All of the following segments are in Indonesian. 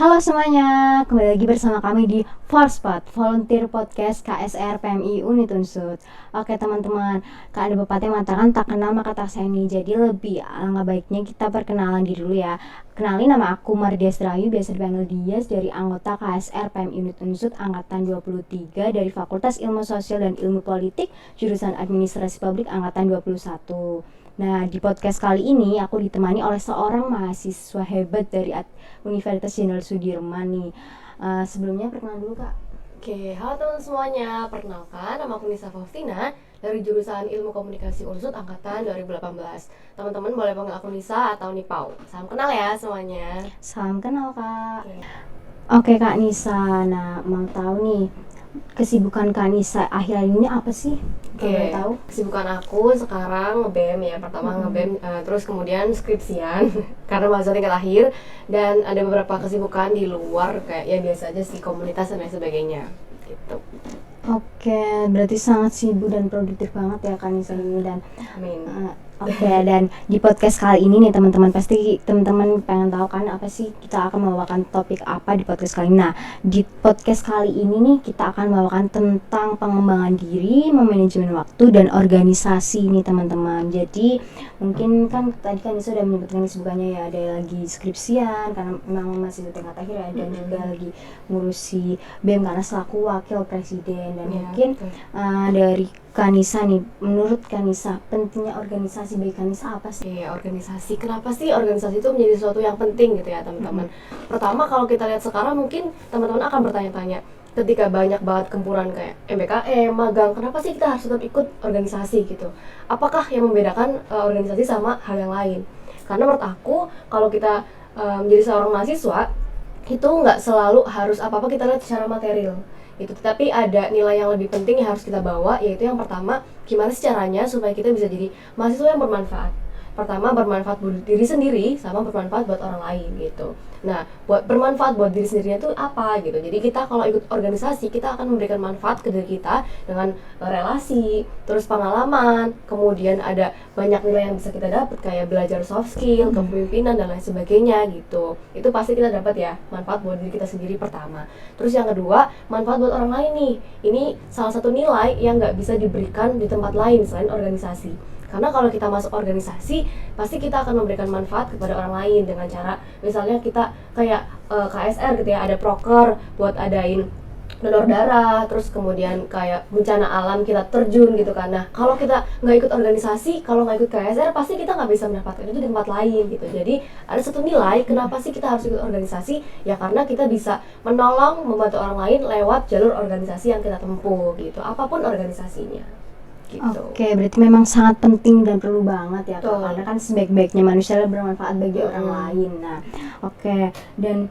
Halo semuanya, kembali lagi bersama kami di Forspot, Volunteer Podcast KSR PMI Unit Unsut. Oke teman-teman, ada pepatah yang mengatakan tak kenal maka tak sayangi. Jadi lebih alangkah baiknya kita perkenalan diri dulu ya. Kenalin, nama aku Mardias Rayu, biasa dipanggil Dias, dari anggota KSR PMI Unit Unsut Angkatan 23 dari Fakultas Ilmu Sosial dan Ilmu Politik, jurusan Administrasi Publik Angkatan 21. Nah, di podcast kali ini aku ditemani oleh seorang mahasiswa hebat dari Universitas Jenderal Sudirman nih. Sebelumnya perkenalan dulu Kak. Oke, halo teman semuanya. Perkenalkan, nama aku Nisa Faustina dari jurusan Ilmu Komunikasi Unsut Angkatan 2018. Teman-teman boleh panggil aku Nisa atau Nipau. Salam kenal ya semuanya. Salam kenal Kak. Oke Kak Nisa, nah mau tahu nih kesibukan Kak Nisa akhir-akhir ini apa sih? Oke, kesibukan aku sekarang nge-BEM ya. Pertama nge-BEM, terus kemudian skripsian karena mahasiswa tingkat akhir. Dan ada beberapa kesibukan di luar kayak ya biasa aja sih, komunitas dan lain sebagainya gitu. Oke, berarti sangat sibuk dan produktif banget ya Kak Nisa ini. Dan Amin. Oke, dan di podcast kali ini nih teman-teman, pasti teman-teman pengen tahu kan apa sih kita akan membawakan topik apa di podcast kali ini. Nah, di podcast kali ini nih kita akan membawakan tentang pengembangan diri, manajemen waktu, dan organisasi nih teman-teman. Jadi mungkin kan tadi kan sudah menyebutkan kesibukannya ya, ada lagi skripsian karena memang masih di tingkat akhir ya, dan juga lagi ngurusi BEM karena selaku wakil presiden. Dan mungkin dari Kanisa nih, menurut Kanisa pentingnya organisasi bagi Kanisa apa sih? Iya, organisasi. Kenapa sih organisasi itu menjadi sesuatu yang penting gitu ya teman-teman? Pertama, kalau kita lihat sekarang mungkin teman-teman akan bertanya-tanya, ketika banyak banget gempuran kayak MBKM, magang, kenapa sih kita harus tetap ikut organisasi gitu? Apakah yang membedakan organisasi sama hal yang lain? Karena menurut aku, kalau kita menjadi seorang mahasiswa, itu nggak selalu harus apa-apa kita lihat secara material itu, tapi ada nilai yang lebih penting yang harus kita bawa, yaitu yang pertama, gimana sih caranya supaya kita bisa jadi mahasiswa yang bermanfaat. Pertama, bermanfaat buat diri sendiri sama bermanfaat buat orang lain gitu. Nah, buat bermanfaat buat diri sendirinya itu apa gitu. Jadi kita kalau ikut organisasi, kita akan memberikan manfaat ke diri kita dengan relasi, terus pengalaman, kemudian ada banyak nilai yang bisa kita dapat kayak belajar soft skill, kepemimpinan dan lain sebagainya gitu. Itu pasti kita dapat ya, manfaat buat diri kita sendiri pertama. Terus yang kedua, manfaat buat orang lain nih. Ini salah satu nilai yang nggak bisa diberikan di tempat lain selain organisasi. Karena kalau kita masuk organisasi, pasti kita akan memberikan manfaat kepada orang lain dengan cara, misalnya kita kayak KSR gitu ya, ada proker buat adain donor darah, terus kemudian kayak bencana alam kita terjun gitu kan. Nah, kalau kita nggak ikut organisasi, kalau nggak ikut KSR, pasti kita nggak bisa mendapatkan itu di tempat lain gitu. Jadi ada satu nilai, kenapa sih kita harus ikut organisasi? Ya karena kita bisa menolong, membantu orang lain lewat jalur organisasi yang kita tempuh gitu, apapun organisasinya. Gitu. Oke, berarti memang sangat penting dan perlu banget ya Kak, karena kan sebaik-baiknya manusia bermanfaat bagi orang lain. Nah, oke, dan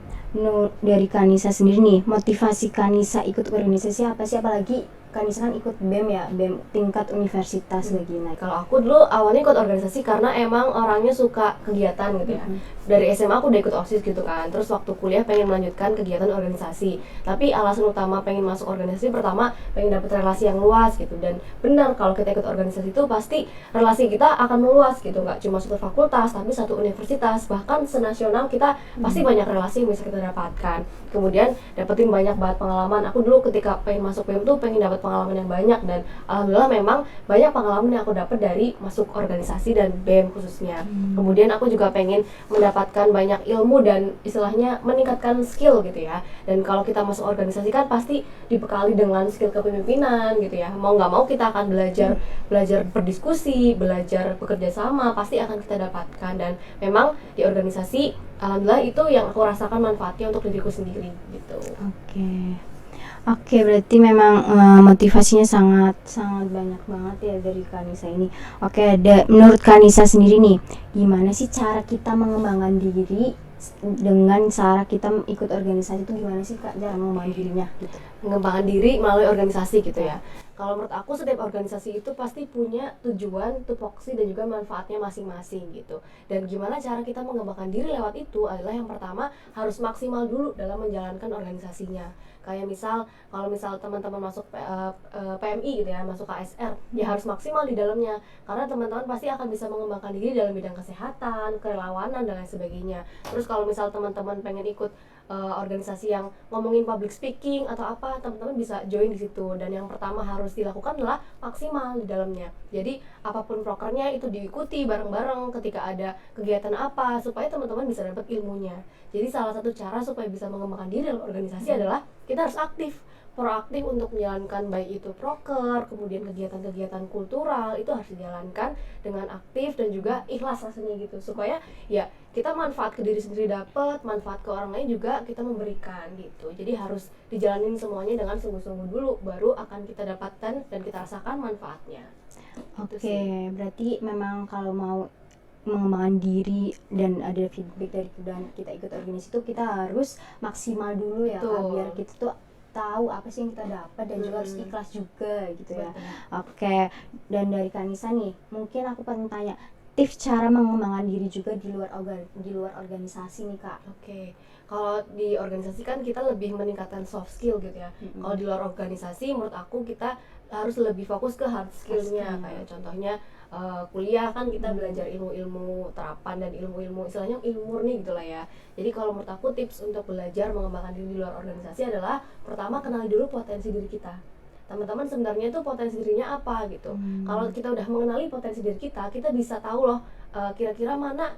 dari Kanisa sendiri nih, motivasi Kanisa ikut organisasi apa sih? Apalagi Kanisa kan ikut BEM ya, BEM tingkat universitas lagi. Nah, kalau aku dulu awalnya ikut organisasi karena emang orangnya suka kegiatan gitu ya. Dari SMA aku udah ikut OSIS gitu kan. Terus waktu kuliah pengen melanjutkan kegiatan organisasi. Tapi alasan utama pengen masuk organisasi, pertama pengen dapet relasi yang luas gitu. Dan benar, kalau kita ikut organisasi itu pasti relasi kita akan meluas gitu. Gak cuma satu fakultas, tapi satu universitas. Bahkan senasional kita pasti banyak relasi yang bisa kita dapatkan. Kemudian dapetin banyak banget pengalaman. Aku dulu ketika pengen masuk BEM tuh pengen dapat pengalaman yang banyak. Dan alhamdulillah memang banyak pengalaman yang aku dapat dari masuk organisasi dan BEM khususnya. Kemudian aku juga pengen mendapatkan banyak ilmu dan istilahnya meningkatkan skill gitu ya. Dan kalau kita masuk organisasi kan pasti dibekali dengan skill kepemimpinan gitu ya. Mau nggak mau kita akan belajar berdiskusi, belajar bekerja sama, pasti akan kita dapatkan. Dan memang di organisasi alhamdulillah itu yang aku rasakan manfaatnya untuk diriku sendiri gitu. Oke, berarti memang motivasinya sangat banyak banget ya dari Kanisa ini. Oke, menurut Kanisa sendiri nih, gimana sih cara kita mengembangkan diri dengan cara kita ikut organisasi itu, gimana sih Kak cara mengembangkan dirinya gitu? mengembangkan diri melalui organisasi gitu ya. Kalau menurut aku setiap organisasi itu pasti punya tujuan, tupoksi dan juga manfaatnya masing-masing gitu. Dan gimana cara kita mengembangkan diri lewat itu adalah yang pertama harus maksimal dulu dalam menjalankan organisasinya. Kayak misal kalau misal teman-teman masuk PMI gitu ya, masuk KSR, ya harus maksimal di dalamnya karena teman-teman pasti akan bisa mengembangkan diri dalam bidang kesehatan, kerelawanan dan lain sebagainya. Terus kalau misal teman-teman pengen ikut organisasi yang ngomongin public speaking atau apa, teman-teman bisa join di situ. Dan yang pertama harus dilakukan adalah maksimal di dalamnya. Jadi apapun prokernya itu diikuti bareng-bareng ketika ada kegiatan apa supaya teman-teman bisa dapat ilmunya. Jadi salah satu cara supaya bisa mengembangkan diri dalam organisasi adalah kita harus aktif, proaktif untuk menjalankan baik itu proker, kemudian kegiatan-kegiatan kultural itu harus dijalankan dengan aktif dan juga ikhlas rasanya gitu supaya ya kita manfaat ke diri sendiri dapat, manfaat ke orang lain juga kita memberikan gitu. Jadi harus dijalanin semuanya dengan sungguh-sungguh dulu, baru akan kita dapatkan dan kita rasakan manfaatnya. Oke, berarti memang kalau mau mengembangkan diri dan ada feedback dari dan kita ikut organisasi itu kita harus maksimal dulu ya Kak, Betul. biar kita tuh tahu apa sih yang kita dapat dan juga harus ikhlas juga gitu ya. Betul. Oke, dan dari Kanisa nih, mungkin aku pengen tanya tips cara mengembangkan diri juga di luar organisasi nih Kak. Oke, kalau di organisasi kan kita lebih meningkatkan soft skill gitu ya. Kalau di luar organisasi, menurut aku kita harus lebih fokus ke hard skillnya. skill. Kayak contohnya kuliah kan kita belajar ilmu-ilmu terapan dan ilmu-ilmu istilahnya ilmu murni gitulah ya. Jadi kalau menurut aku tips untuk belajar mengembangkan diri di luar organisasi adalah pertama kenali dulu potensi diri kita. Teman-teman sebenarnya tuh potensi dirinya apa gitu. Kalau kita udah mengenali potensi diri kita bisa tahu loh kira-kira mana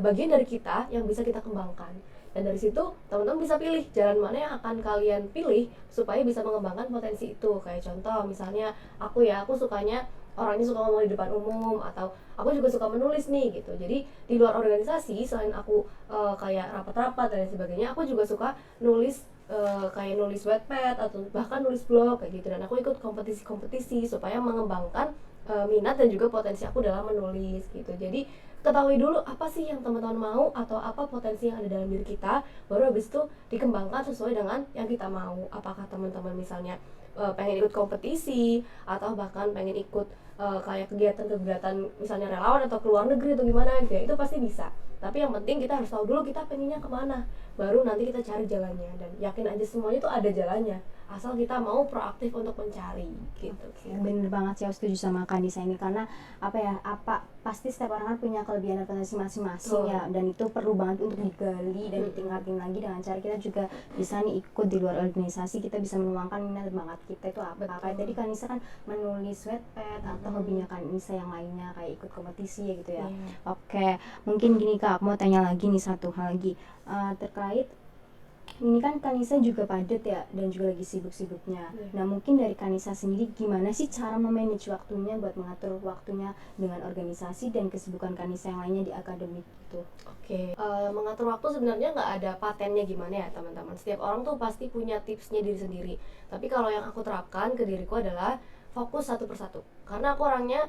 bagian dari kita yang bisa kita kembangkan. Dan dari situ teman-teman bisa pilih jalan mana yang akan kalian pilih supaya bisa mengembangkan potensi itu. Kayak contoh misalnya aku sukanya orangnya suka ngomong di depan umum, atau aku juga suka menulis nih gitu. Jadi di luar organisasi selain aku kayak rapat-rapat dan sebagainya, aku juga suka nulis kayak nulis Wattpad atau bahkan nulis blog kayak gitu. Dan aku ikut kompetisi-kompetisi supaya mengembangkan minat dan juga potensi aku dalam menulis gitu. Jadi ketahui dulu apa sih yang teman-teman mau atau apa potensi yang ada dalam diri kita, baru habis itu dikembangkan sesuai dengan yang kita mau. Apakah teman-teman misalnya pengen ikut kompetisi atau bahkan pengen ikut kayak kegiatan-kegiatan misalnya relawan atau ke luar negeri atau gimana gitu ya, itu pasti bisa. Tapi yang penting kita harus tahu dulu kita pengennya kemana, baru nanti kita cari jalannya. Dan yakin aja semuanya itu ada jalannya, asal kita mau proaktif untuk mencari gitu. Bener banget sih, aku setuju sama Kanisa ini karena pasti setiap orang kan punya kelebihan dan potensi masing-masing ya, dan itu perlu banget untuk digali dan ditingkatin lagi dengan cara kita juga bisa nih ikut di luar organisasi, kita bisa menuangkan minat dan bakat kita itu apa. Kayak tadi Kanisa kan menulis Wattpad atau hobinya Kanisa yang lainnya kayak ikut kompetisi ya gitu ya. Oke, mungkin gini Kak, aku mau tanya lagi nih satu hal lagi terkait ini kan Kanisa juga padat ya dan juga lagi sibuk-sibuknya. Nah mungkin dari Kanisa sendiri gimana sih cara memanage waktunya buat mengatur waktunya dengan organisasi dan kesibukan Kanisa yang lainnya di akademik gitu? Oke, mengatur waktu sebenarnya nggak ada patennya gimana ya teman-teman. Setiap orang tuh pasti punya tipsnya diri sendiri. Tapi kalau yang aku terapkan ke diriku adalah fokus satu persatu. Karena aku orangnya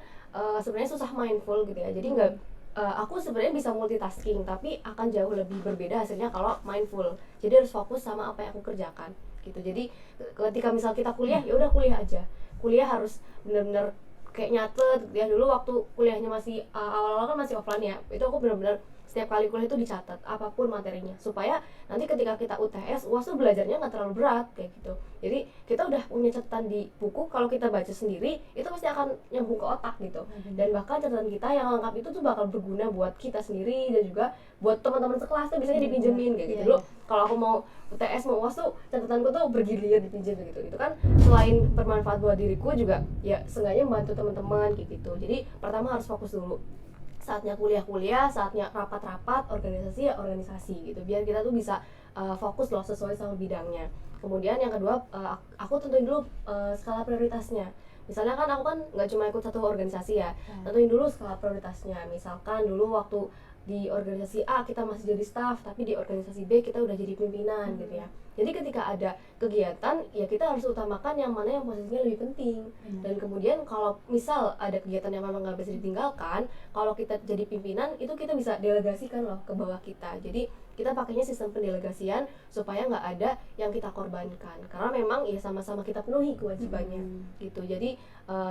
sebenarnya susah mindful gitu ya. Jadi nggak aku sebenarnya bisa multitasking, tapi akan jauh lebih berbeda hasilnya kalau mindful. Jadi harus fokus sama apa yang aku kerjakan gitu. Jadi ketika misal kita kuliah, ya udah kuliah aja. Kuliah harus benar-benar kayak nyatet ya. Dulu waktu kuliahnya masih awal-awal kan masih offline ya, itu aku benar-benar setiap kali kuliah itu dicatat apapun materinya, supaya nanti ketika kita UTS UAS tuh belajarnya nggak terlalu berat kayak gitu. Jadi kita udah punya catatan di buku, kalau kita baca sendiri itu pasti akan nyambung ke otak gitu. Dan bahkan catatan kita yang lengkap itu tuh bakal berguna buat kita sendiri dan juga buat teman-teman sekelas tuh biasanya dipinjemin kayak gitu. Dulu kalau aku mau UTS mau UAS tuh catatanku tuh bergilir dipinjam gitu. Itu kan selain bermanfaat buat diriku juga ya seenggaknya membantu teman-teman kayak gitu. Jadi pertama harus fokus dulu, saatnya kuliah, saatnya rapat-rapat, organisasi ya organisasi gitu, biar kita tuh bisa fokus loh sesuai sama bidangnya. Kemudian yang kedua, aku tentuin dulu skala prioritasnya. Misalnya kan aku kan nggak cuma ikut satu organisasi ya, tentuin dulu skala prioritasnya. Misalkan dulu waktu di organisasi A kita masih jadi staff, tapi di organisasi B kita udah jadi pimpinan gitu ya. Jadi ketika ada kegiatan, ya kita harus utamakan yang mana yang posisinya lebih penting. Dan kemudian kalau misal ada kegiatan yang memang nggak bisa ditinggalkan, kalau kita jadi pimpinan itu kita bisa delegasikan loh ke bawah kita. Jadi kita pakainya sistem pendelegasian supaya nggak ada yang kita korbankan, karena memang ya sama-sama kita penuhi kewajibannya gitu. Jadi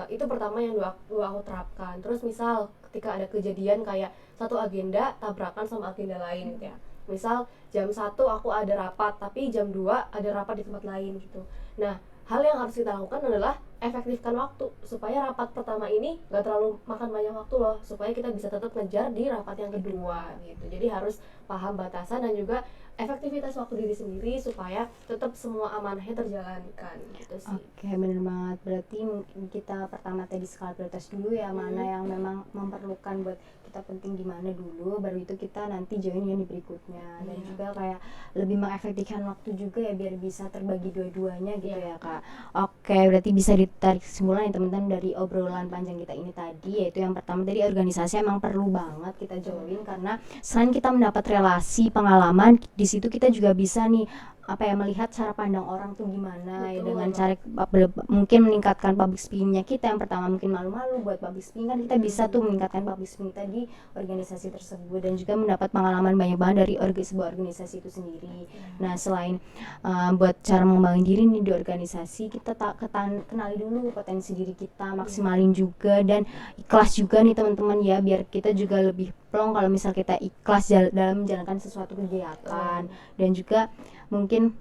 itu pertama yang aku terapkan. Terus misal ketika ada kejadian kayak satu agenda tabrakan sama agenda lain gitu ya, misal jam 1 aku ada rapat tapi jam 2 ada rapat di tempat lain gitu. Nah, hal yang harus kita lakukan adalah efektifkan waktu supaya rapat pertama ini gak terlalu makan banyak waktu loh, supaya kita bisa tetap ngejar di rapat yang kedua gitu. Jadi harus paham batasan dan juga efektivitas waktu diri sendiri supaya tetap semua amanahnya terjalankan gitu sih. Oke, bener banget. Berarti kita pertama tadi skala prioritas dulu ya, mana yang memang memerlukan buat kita penting di mana dulu, baru itu kita nanti join yang di berikutnya. Dan juga kayak lebih mengefektifkan waktu juga ya, biar bisa terbagi dua-duanya gitu ya Kak. Oke, berarti bisa ditarik kesimpulan ya teman-teman dari obrolan panjang kita ini tadi, yaitu yang pertama tadi organisasi emang perlu banget kita join, karena selain kita mendapat relasi, pengalaman, di situ kita juga bisa nih melihat cara pandang orang tuh gimana. Betul. Ya dengan cara mungkin meningkatkan public speakingnya kita. Yang pertama mungkin malu-malu buat public speaking, kan kita bisa tuh meningkatkan public speaking kita di organisasi tersebut, dan juga mendapat pengalaman banyak banget dari sebuah organisasi itu sendiri. Nah, selain buat cara mengembangin diri nih di organisasi, kita kenali dulu potensi diri kita, maksimalin juga, dan ikhlas juga nih teman-teman ya, biar kita juga lebih plong kalau misal kita ikhlas dalam menjalankan sesuatu kegiatan. Dan juga mungkin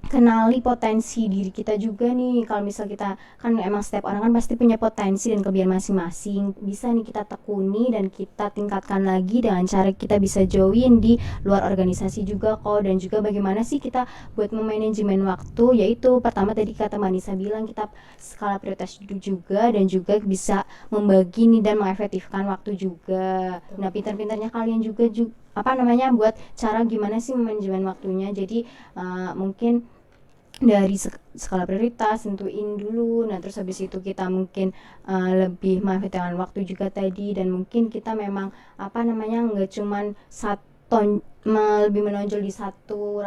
kenali potensi diri kita juga nih. Kalau misal kita kan emang setiap orang kan pasti punya potensi dan kelebihan masing-masing, bisa nih kita tekuni dan kita tingkatkan lagi dengan cara kita bisa join di luar organisasi juga kok. Dan juga bagaimana sih kita buat memanajemen waktu, yaitu pertama tadi kata Manisa bilang kita skala prioritas juga, dan juga bisa membagi nih dan mengefektifkan waktu juga. Nah, pintar-pintarnya kalian juga buat cara gimana sih manajemen waktunya. Jadi mungkin dari skala prioritas tentuin dulu. Nah, terus habis itu kita mungkin lebih mengefektifkan waktu juga tadi, dan mungkin kita memang nggak cuman lebih menonjol di satu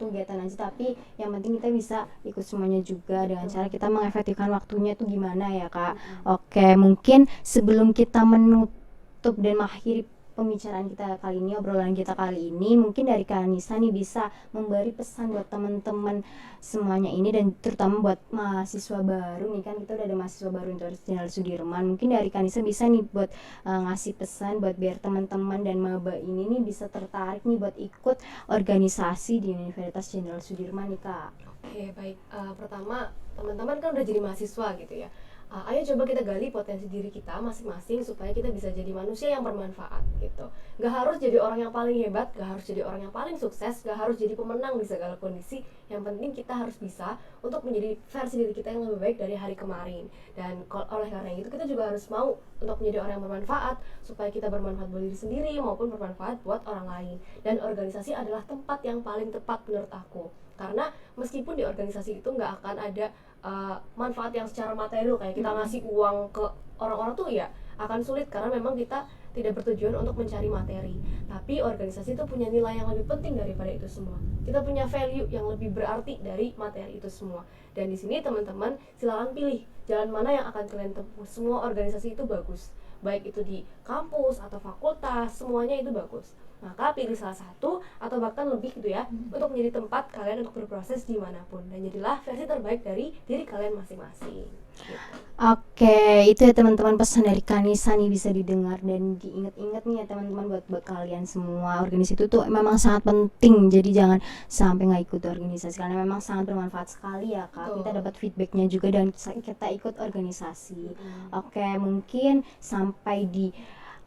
kegiatan aja, tapi yang penting kita bisa ikut semuanya juga dengan cara kita mengefektifkan waktunya tuh gimana ya Kak. Oke, mungkin sebelum kita menutup dan mengakhiri pembicaraan kita kali ini, obrolan kita kali ini, mungkin dari Kak Nisa nih bisa memberi pesan buat teman-teman semuanya ini, dan terutama buat mahasiswa baru nih, kan kita udah ada mahasiswa baru Universitas Jenderal Sudirman. Mungkin dari Kak Nisa bisa nih buat ngasih pesan buat biar teman-teman dan maba ini nih bisa tertarik nih buat ikut organisasi di Universitas Jenderal Sudirman nih Kak. Oke, baik. Pertama, teman-teman kan udah jadi mahasiswa gitu ya. Ayo coba kita gali potensi diri kita masing-masing supaya kita bisa jadi manusia yang bermanfaat gitu. Gak harus jadi orang yang paling hebat, gak harus jadi orang yang paling sukses, gak harus jadi pemenang di segala kondisi. Yang penting kita harus bisa untuk menjadi versi diri kita yang lebih baik dari hari kemarin. Dan oleh karena itu kita juga harus mau untuk menjadi orang yang bermanfaat, supaya kita bermanfaat buat diri sendiri maupun bermanfaat buat orang lain. Dan organisasi adalah tempat yang paling tepat menurut aku. Karena meskipun di organisasi itu nggak akan ada manfaat yang secara materi kayak kita ngasih uang ke orang-orang tuh ya akan sulit, karena memang kita tidak bertujuan untuk mencari materi. Tapi organisasi itu punya nilai yang lebih penting daripada itu semua. Kita punya value yang lebih berarti dari materi itu semua. Dan di sini teman-teman silakan pilih jalan mana yang akan kalian tempuh. Semua organisasi itu bagus, baik itu di kampus atau fakultas, semuanya itu bagus. Maka pilih salah satu atau bahkan lebih gitu ya, untuk menjadi tempat kalian untuk berproses dimanapun, dan jadilah versi terbaik dari diri kalian masing-masing gitu. Oke, itu ya teman-teman pesan dari Kanisa nih, bisa didengar dan diingat-ingat nih ya teman-teman buat kalian semua. Organisasi itu tuh memang sangat penting, jadi jangan sampai nggak ikut organisasi karena memang sangat bermanfaat sekali ya Kak. Kita dapat feedbacknya juga dan kita ikut organisasi. Oke, mungkin sampai di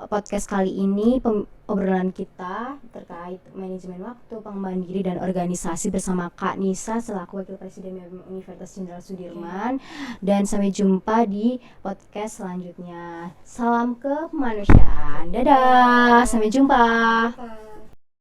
podcast kali ini obrolan kita terkait manajemen waktu, pengembangan diri dan organisasi bersama Kak Nisa selaku Wakil Presiden Universitas Jenderal Sudirman. Dan sampai jumpa di podcast selanjutnya. Salam kemanusiaan. Dadah, sampai jumpa.